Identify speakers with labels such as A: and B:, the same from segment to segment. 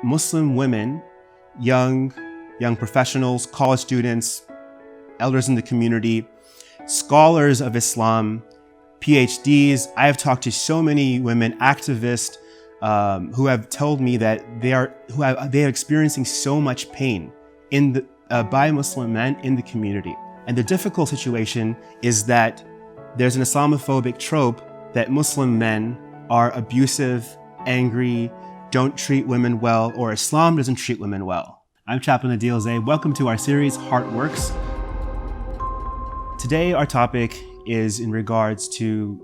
A: Muslim women, young professionals, college students, elders in the community, scholars of Islam, PhDs. I have talked to so many women, activists, who have told me that they are experiencing so much pain by Muslim men in the community. And the difficult situation is that there's an Islamophobic trope that Muslim men are abusive, angry, don't treat women well, or Islam doesn't treat women well. I'm Chaplain Adeel Zeb. Welcome to our series, WoRx. Today, our topic is in regards to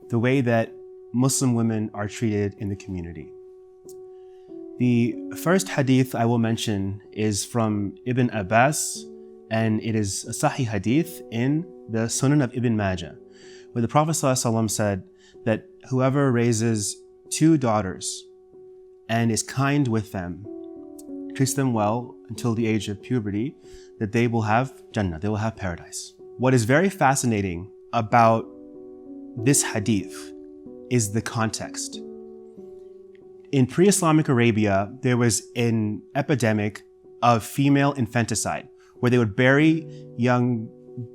A: the way that Muslim women are treated in the community. The first hadith I will mention is from Ibn Abbas, and it is a Sahih hadith in the Sunan of Ibn Majah, where the Prophet ﷺ said that whoever raises 2 daughters and is kind with them, treats them well until the age of puberty, that they will have Jannah, they will have paradise. What is very fascinating about this hadith is the context. In pre-Islamic Arabia, there was an epidemic of female infanticide, where they would bury young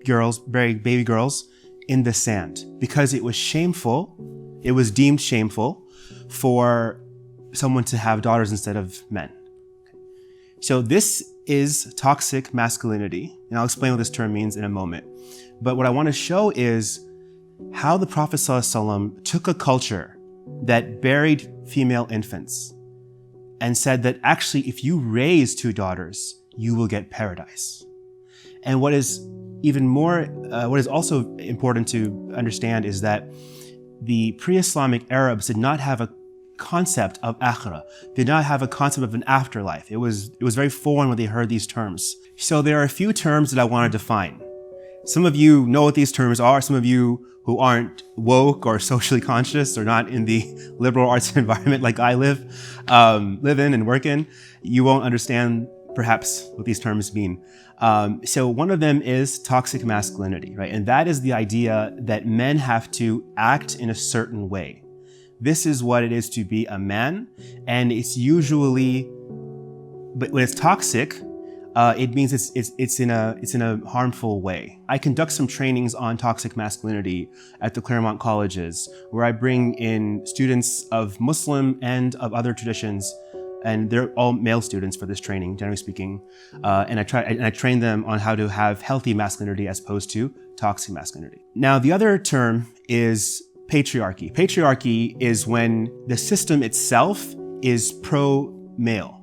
A: girls, bury baby girls in the sand, because it was shameful, it was deemed shameful for someone to have daughters instead of men. So this is toxic masculinity, and I'll explain what this term means in a moment. But what I want to show is how the Prophet ﷺ took a culture that buried female infants and said that actually if you raise 2 daughters, you will get paradise. And what is also important to understand is that the pre-Islamic Arabs did not have a concept of akhirah, did not have a concept of an afterlife. It was very foreign when they heard these terms. So there are a few terms that I want to define. Some of you know what these terms are. Some of you who aren't woke or socially conscious or not in the liberal arts environment like I live in and work in, you won't understand perhaps what these terms mean. So one of them is toxic masculinity, right? And that is the idea that men have to act in a certain way. This is what it is to be a man, and it's usually, but when it's toxic, it means it's in a harmful way. I conduct some trainings on toxic masculinity at the Claremont Colleges, where I bring in students of Muslim and of other traditions, and they're all male students for this training, generally speaking. And I train them on how to have healthy masculinity as opposed to toxic masculinity. Now, the other term is patriarchy. Patriarchy is when the system itself is pro-male.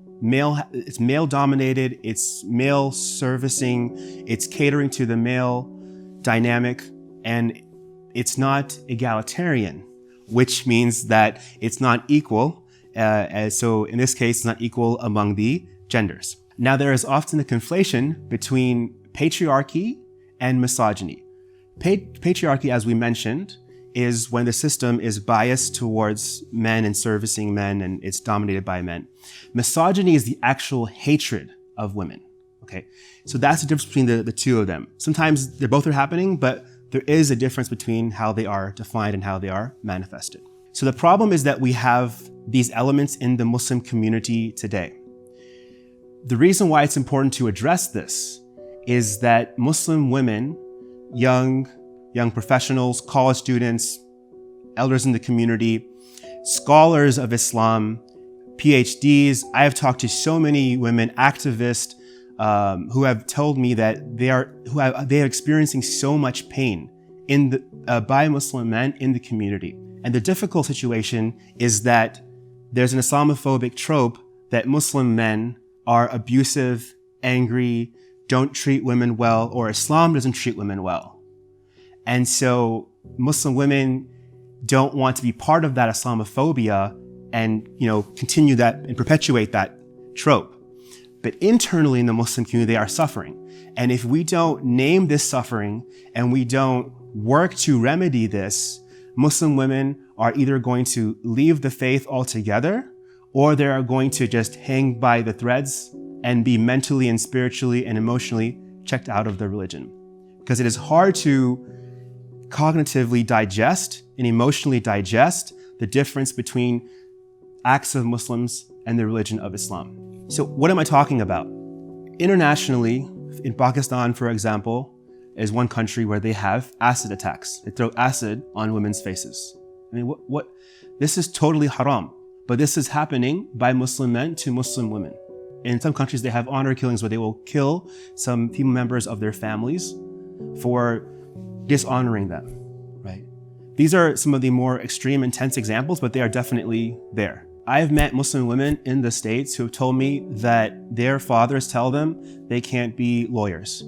A: It's male dominated, it's male servicing, it's catering to the male dynamic, and it's not egalitarian, which means that it's not equal. So in this case, it's not equal among the genders. Now, there is often a conflation between patriarchy and misogyny. Patriarchy, as we mentioned, is when the system is biased towards men and servicing men, and it's dominated by men. Misogyny is the actual hatred of women, okay? So that's the difference between the two of them. Sometimes they both are happening, but there is a difference between how they are defined and how they are manifested. So the problem is that we have these elements in the Muslim community today. The reason why it's important to address this is that Muslim women, young professionals, college students, elders in the community, scholars of Islam, PhDs. I have talked to so many women, activists, who have told me that they are experiencing so much pain by Muslim men in the community. And the difficult situation is that there's an Islamophobic trope that Muslim men are abusive, angry, don't treat women well, or Islam doesn't treat women well. And so Muslim women don't want to be part of that Islamophobia and, continue that and perpetuate that trope. But internally in the Muslim community, they are suffering. And if we don't name this suffering and we don't work to remedy this, Muslim women are either going to leave the faith altogether, or they are going to just hang by the threads and be mentally and spiritually and emotionally checked out of the religion. Because it is hard to cognitively digest and emotionally digest the difference between acts of Muslims and the religion of Islam. So what am I talking about? Internationally, in Pakistan, for example, is one country where they have acid attacks. They throw acid on women's faces. I mean, what? This is totally haram, but this is happening by Muslim men to Muslim women. In some countries, they have honor killings where they will kill some female members of their families for dishonoring them, right? These are some of the more extreme, intense examples, but they are definitely there. I've met Muslim women in the States who have told me that their fathers tell them they can't be lawyers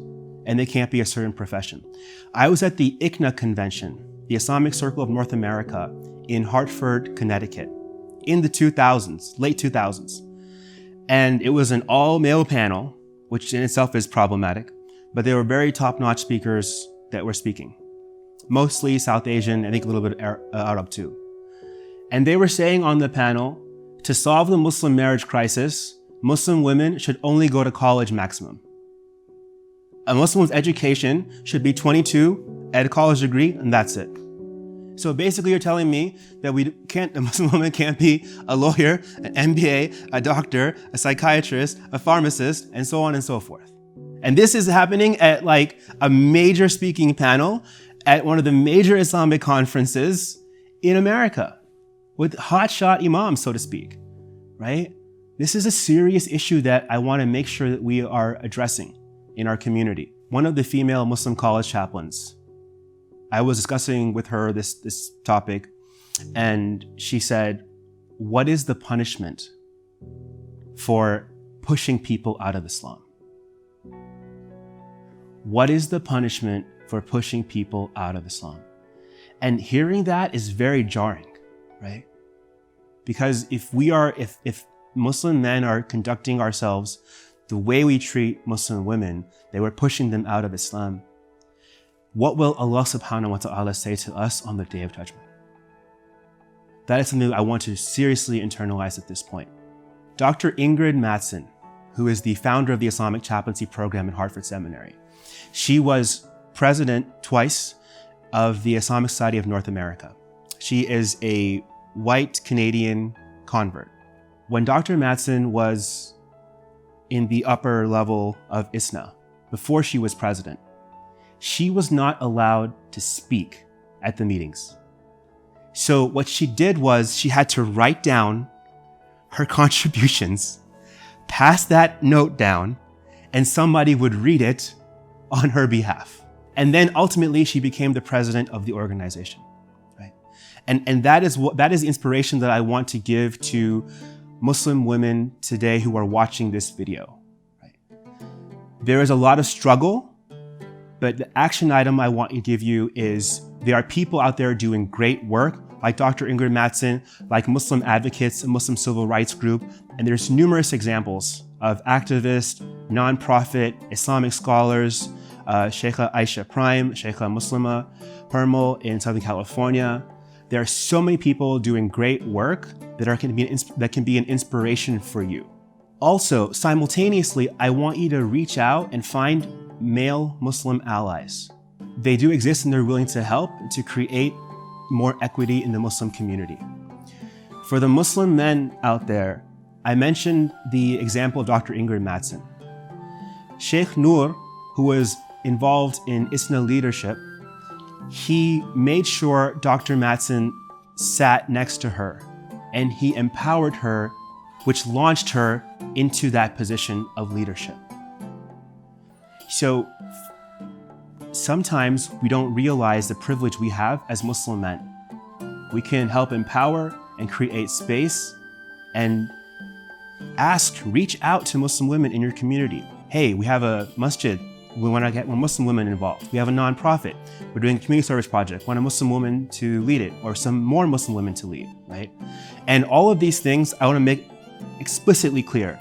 A: and they can't be a certain profession. I was at the ICNA convention, the Islamic Circle of North America, in Hartford, Connecticut, in the 2000s, late 2000s. And it was an all-male panel, which in itself is problematic, but they were very top-notch speakers that were speaking. Mostly South Asian, I think a little bit Arab too. And they were saying on the panel, to solve the Muslim marriage crisis, Muslim women should only go to college maximum. A Muslim's education should be 22, at a college degree, and that's it. So basically you're telling me that a Muslim woman can't be a lawyer, an MBA, a doctor, a psychiatrist, a pharmacist, and so on and so forth. And this is happening at like a major speaking panel at one of the major Islamic conferences in America with hotshot imams, so to speak, right? This is a serious issue that I want to make sure that we are addressing in our community. One of the female Muslim college chaplains, I was discussing with her this topic, and she said, what is the punishment for pushing people out of Islam? What is the punishment for pushing people out of Islam? And hearing that is very jarring, right? Because if Muslim men are conducting ourselves the way we treat Muslim women, that we're pushing them out of Islam, what will Allah subhanahu wa ta'ala say to us on the Day of Judgment? That is something I want to seriously internalize at this point. Dr. Ingrid Mattson, who is the founder of the Islamic Chaplaincy Program at Hartford Seminary, she was president twice of the Islamic Society of North America. She is a white Canadian convert. When Dr. Mattson was in the upper level of ISNA, before she was president, she was not allowed to speak at the meetings. So what she did was she had to write down her contributions, pass that note down, and somebody would read it on her behalf. And then ultimately she became the president of the organization, right? And that is the inspiration that I want to give to Muslim women today who are watching this video, right? There is a lot of struggle, but the action item I want to give you is there are people out there doing great work, like Dr. Ingrid Mattson, like Muslim advocates, a Muslim civil rights group, and there's numerous examples of activists, nonprofit, Islamic scholars, Sheikha Aisha Prime, Sheikha Muslima Permal in Southern California. There are so many people doing great work that can be an inspiration for you. Also, simultaneously, I want you to reach out and find male Muslim allies. They do exist and they're willing to help to create more equity in the Muslim community. For the Muslim men out there, I mentioned the example of Dr. Ingrid Mattson. Sheikh Noor, who was involved in ISNA leadership, he made sure Dr. Mattson sat next to her and he empowered her, which launched her into that position of leadership. So sometimes we don't realize the privilege we have as Muslim men. We can help empower and create space and reach out to Muslim women in your community. Hey, we have a masjid. We want to get more Muslim women involved. We have a nonprofit. We're doing a community service project. We want a Muslim woman to lead it, or some more Muslim women to lead, right? And all of these things I want to make explicitly clear.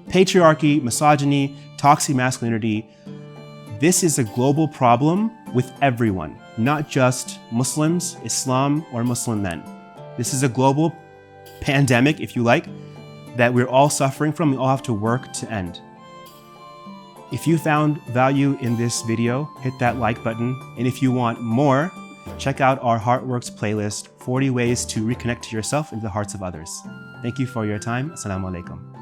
A: Patriarchy, misogyny, toxic masculinity, this is a global problem with everyone, not just Muslims, Islam, or Muslim men. This is a global pandemic, if you like, that we're all suffering from. We all have to work to end. If you found value in this video, hit that like button. And if you want more, check out our WoRx playlist for 40 ways to reconnect to yourself and the hearts of others. Thank you for your time. Assalamu alaikum.